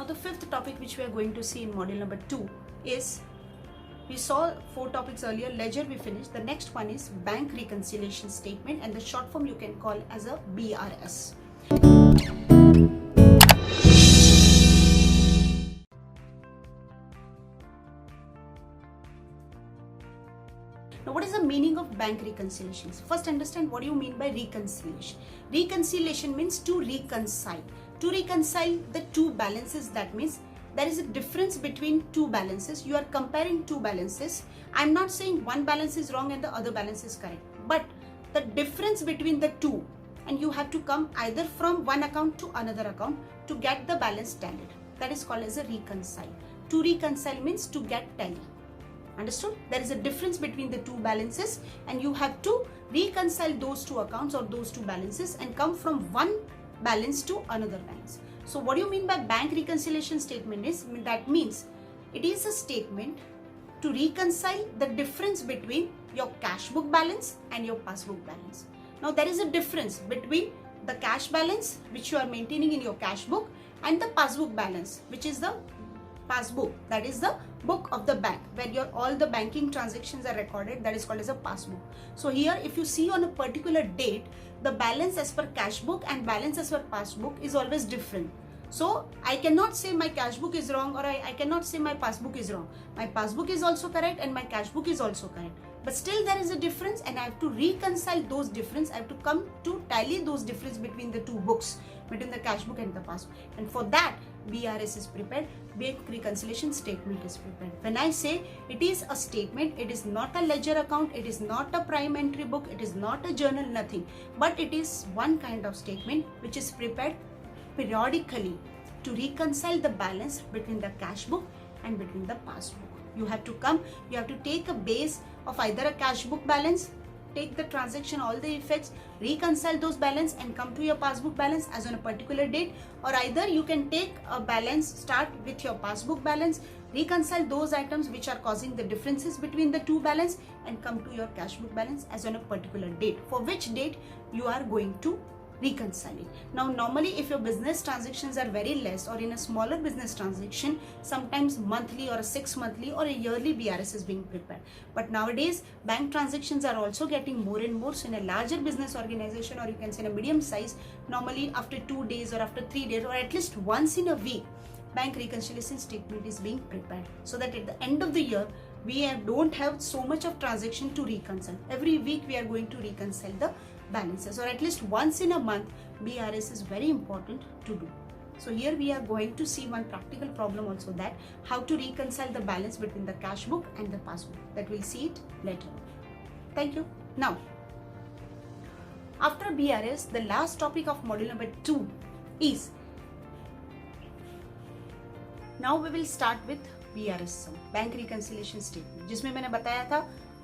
Now the fifth topic which we are going to see in module number 2 is, we saw 4 topics earlier. Ledger we finished. The next one is bank reconciliation statement, and the short form you can call as a BRS. Now, what is the meaning of bank reconciliations? First, understand what you mean by reconciliation. Reconciliation means to reconcile. To reconcile the two balances, that means there is a difference between two balances. You are comparing two balances. I'm not saying one balance is wrong and the other balance is correct, but the difference between the two, and you have to come either from one account to another account to get the balance tallied. That is called as a reconcile. To reconcile means to get tally. Understood? There is a difference between the two balances, and you have to reconcile those two accounts or those two balances and come from one balance to another balance. So what do you mean by bank reconciliation statement is, that means it is a statement to reconcile the difference between your cash book balance and your passbook balance. Now there is a difference between the cash balance which you are maintaining in your cash book and the passbook balance, which is the passbook, that is the book of the bank where your all the banking transactions are recorded. That is called as a passbook. So here if you see on a particular date, the balance as per cash book and balance as per passbook is always different. So I cannot say my cash book is wrong, or I cannot say my passbook is wrong. My passbook is also correct and my cash book is also correct, but still there is a difference, and I have to reconcile those difference. I have to come to tally those difference between the two books, between the cash book and the passbook, and for that BRS is prepared, bank reconciliation statement is prepared. When I say it is a statement, it is not a ledger account, it is not a prime entry book, it is not a journal, nothing, but it is one kind of statement which is prepared periodically to reconcile the balance between the cash book and between the passbook. You have to come, you have to take a base of either a cash book balance, take the transaction, all the effects, reconcile those balance and come to your passbook balance as on a particular date, or either you can take a balance, start with your passbook balance, reconcile those items which are causing the differences between the two balance and come to your cash book balance as on a particular date, for which date you are going to reconcile it. Now normally if your business transactions are very less, or in a smaller business transaction, sometimes monthly or a 6 monthly or a yearly BRS is being prepared. But nowadays bank transactions are also getting more and more. So in a larger business organization, or you can say in a medium size, normally after 2 days or after 3 days or at least once in a week, bank reconciliation statement is being prepared, so that at the end of the year we don't have so much of transaction to reconcile. Every week we are going to reconcile the balances, or at least once in a month. BRS is very important to do. So here we are going to see one practical problem also, that how to reconcile the balance between the cash book and the passbook. That we'll see it later on. Thank you. Now after BRS, the last topic of module number 2 is, now we will start with BRS sum, bank reconciliation statement, जिसमें मैंने बताया था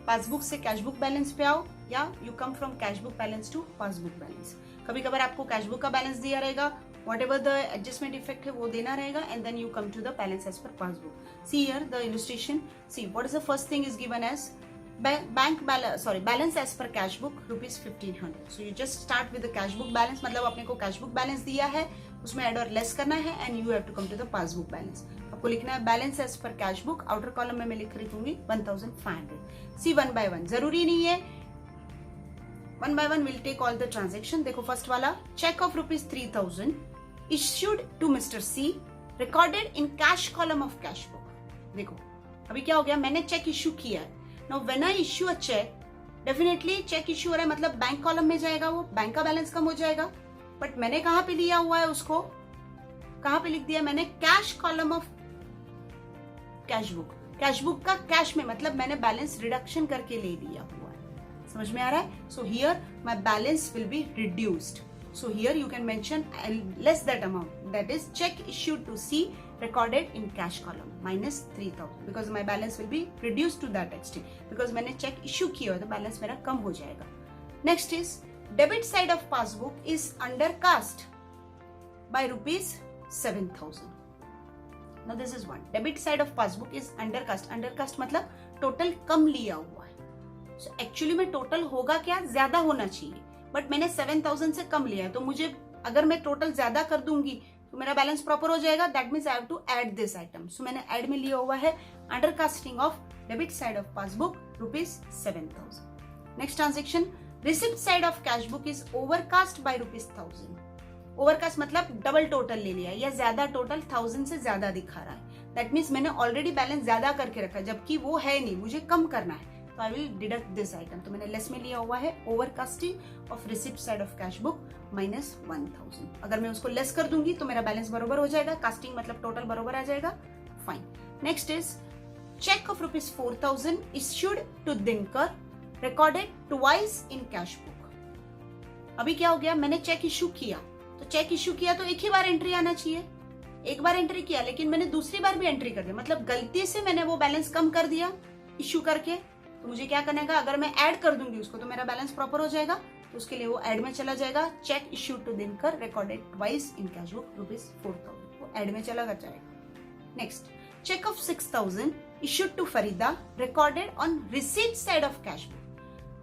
passbook से cash book balance पे आओ, या you come from cash book balance to passbook balance. कभी कभार आपको कैश बुक का बैलेंस दिया रहेगा, whatever the adjustment effect है वो देना रहेगा, and then you come to the balance as per passbook. See here the illustration. See what is the first thing is given as bank balance, sorry balance as per cash book ₹1500. So you just start with the cash book balance, मतलब अपने को cash book balance दिया है, उसमें add और less करना है, and you have to come to the passbook balance. आपको लिखना है balance as per cash book, outer column में मैं लिख रही दूंगी 1500. सी 1 by 1 जरूरी नहीं है, 1 by 1 will take all the transaction. देखो फर्स्ट वाला, cheque of ₹3000 issued to Mister C, recorded in cash column of cash book. देखो अभी क्या हो गया, मैंने चेक इश्यू किया है. Now when I issue a cheque, definitely cheque issue हो रहा है, मतलब बैंक कॉलम में जाएगा, वो बैंक का बैलेंस कम हो जाएगा. बट मैंने कहां पे लिया हुआ है उसको, कहां पे लिख दिया मैंने, cash column of cash book. Cash book का कैश में, मतलब मैंने बैलेंस रिडक्शन करके ले लिया हुआ है. समझ में आ रहा है? So here my balance will be reduced. So here you can mention less that amount, that is cheque issued to C recorded in cash column minus 3000, because my balance will be reduced to that extent, because मैंने check issue किया है तो balance मेरा कम हो जाएगा. Next is debit side of passbook is undercast bye ₹7000. Now this is one. Debit side of passbook is undercast. Undercast मतलब total कम लिया हुआ है. So actually में टोटल होगा क्या, ज्यादा होना चाहिए, बट मैंने 7000 से कम लिया है, तो मुझे अगर मैं टोटल ज्यादा कर दूंगी तो मेरा बैलेंस प्रॉपर हो जाएगा. That means I have to add this item. So मैंने ऐड में लिया हुआ है under casting of debit side of passbook ₹7,000. Next transaction, receipt side of cash book is overcast by ₹1,000. Overcast मतलब डबल टोटल ले लिया या ज्यादा टोटल 1000 से ज्यादा दिखा रहा है. दैट मीन्स मैंने ऑलरेडी बैलेंस ज्यादा करके रखा है जबकि वो है नहीं, मुझे कम करना है. तो I will deduct this item. तो मैंने लेस में लिया हुआ है overcasting of receipt side of cash book -1000. अगर मैं उसको लेस कर दूंगी तो मेरा बैलेंस बरोबर हो जाएगा. कास्टिंग मतलब टोटल बरोबर आ जाएगा. Fine. Next is cheque of ₹4,000 issued to Dinkar recorded twice in cash book. अभी क्या हो गया, मैंने चेक इश्यू किया. तो चेक इश्यू किया तो एक ही बार एंट्री आना चाहिए. एक बार एंट्री किया लेकिन मैंने दूसरी बार भी एंट्री कर दिया, मतलब गलती से मैंने वो बैलेंस कम कर दिया इश्यू करके. तो मुझे क्या करना है, अगर मैं ऐड कर दूंगी उसको तो मेरा बैलेंस प्रॉपर हो जाएगा. तो उसके लिए वो ऐड में चला जाएगा. Cheque issue to Dinkar recorded twice in cash book ₹4,000. वो ऐड में चला जाएगा. Next, cheque of 6,000 issued to Farida recorded on receipt side of cash book.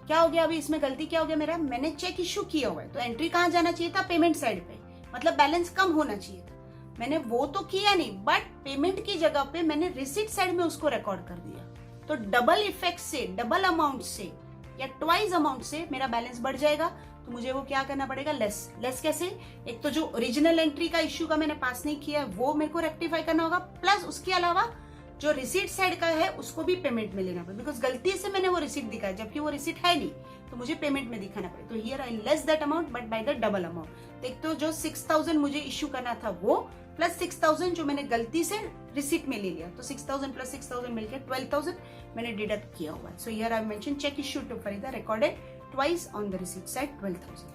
क्या हो गया, अभी इसमें गलती क्या हो गया मेरा, मैंने चेक इश्यू किया हुआ है तो एंट्री कहां जाना चाहिए था, पेमेंट साइड पे, मतलब बैलेंस कम होना चाहिए था. मैंने वो तो किया नहीं, बट पेमेंट की जगह पे मैंने रिसीट साइड में उसको रिकॉर्ड कर दिया. तो डबल इफेक्ट से, डबल अमाउंट से या ट्वाइस अमाउंट से मेरा बैलेंस बढ़ जाएगा. तो मुझे वो क्या करना पड़ेगा, लेस कैसे, एक तो जो ओरिजिनल एंट्री का इश्यू का मैंने पास नहीं किया वो मेरे को रेक्टिफाई करना होगा, प्लस उसके अलावा जो रिसीट साइड का है उसको भी पेमेंट में लेना पड़ेगा. बिकॉज गलती से मैंने वो रिसीट दिखाया जबकि वो रिसीट है नहीं, तो मुझे पेमेंट में दिखाना पड़ेगा. तो here I less that amount but by the double amount. तो एक तो जो 6,000 मुझे इश्यू करना था वो, प्लस 6,000 जो मैंने गलती से रिसीट में ले लिया. तो 6,000 प्लस 6,000 मिलकर 12,000 मैंने डिडक्ट किया हुआ है. So here I mention cheque issue to Farida recorded twice on the receipt side 12,000.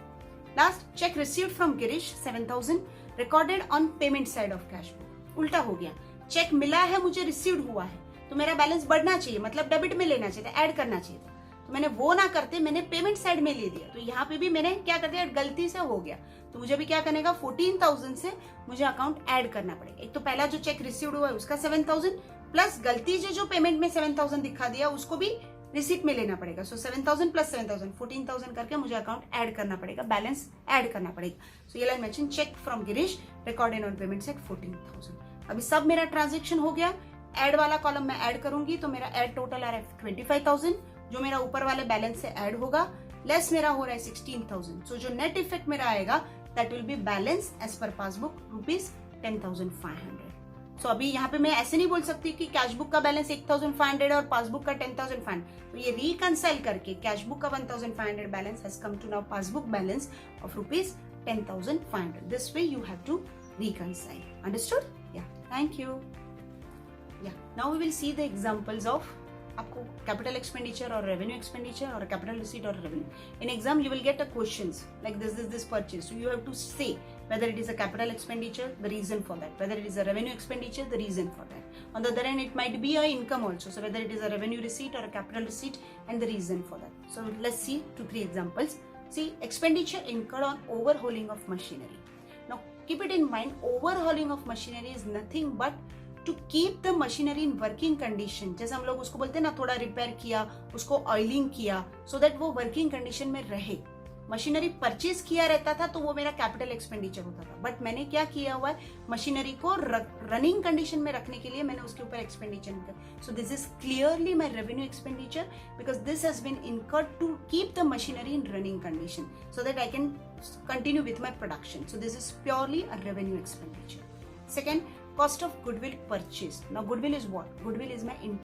Last, cheque received from Girish 7,000 recorded on payment side of cash book. उल्टा हो गया, चेक मिला है मुझे, रिसीव्ड हुआ है, तो मेरा बैलेंस बढ़ना चाहिए, मतलब डेबिट में लेना चाहिए था, ऐड करना चाहिए था. तो मैंने वो ना करते मैंने पेमेंट साइड में ले दिया. तो यहाँ पे भी मैंने क्या कर दिया, गलती से हो गया. तो मुझे भी क्या करने का, 14,000 से मुझे अकाउंट ऐड करना पड़ेगा. एक तो पहला जो चेक रिसीव्ड हुआ है उसका 7,000 प्लस गलती से जो पेमेंट में 7,000 दिखा दिया उसको भी रिसीट में लेना पड़ेगा. सो 7,000 प्लस 7,000 14,000 करके मुझे अकाउंट ऐड करना पड़ेगा, बैलेंस ऐड करना पड़ेगा. सो ये mention cheque from Girish recorded on payment side 14,000. अभी सब मेरा ट्रांजेक्शन हो गया. ऐड वाला कॉलम मैं ऐड करूंगी तो मेरा ऐड टोटल आ रहा है 25,000 जो मेरा ऊपर वाले बैलेंस से ऐड होगा, लेस मेरा हो रहा है 16,000. सो जो नेट इफेक्ट मेरा आएगा that will be balance as per passbook ₹10,500. So अभी यहाँ पे मैं ऐसे नहीं बोल सकती कि कैश बुक का बैलेंस 1,500 और पासबुक का 10,500. तो ये रिकंसाइल करके कैश बुक का 1,500 balance has come to now passbook balance of ₹10,500. This way you have to reconcile. Understood? Yeah. Thank you. Yeah. Now we will see the examples of आपको capital expenditure or revenue expenditure or capital receipt or revenue. In exam you will get a questions like this purchase. So you have to say whether it is a capital expenditure, the reason for that. Whether it is a revenue expenditure, the reason for that. On the other hand, it might be a income also. So whether it is a revenue receipt or a capital receipt and the reason for that. So let's see 2-3 examples. See, expenditure incurred on overhauling of machinery. Now keep it in mind, overhauling of machinery is nothing but to keep the machinery in working condition. जैसे हम लोग उसको बोलते हैं ना, थोड़ा repair किया, उसको ऑयलिंग किया, so that वो वर्किंग कंडीशन में रहे. मशीनरी परचेज किया रहता था तो वो मेरा कैपिटल एक्सपेंडिचर होता था. बट मैंने क्या किया हुआ है, मशीनरी को रनिंग कंडीशन में रखने के लिए मैंने उसके ऊपर एक्सपेंडिचर किया. So this is clearly my revenue expenditure because this has been incurred to keep the machinery in running condition so that I can continue with my production. So this is purely a revenue expenditure. Second, cost of goodwill purchase. Now goodwill is what? Goodwill is my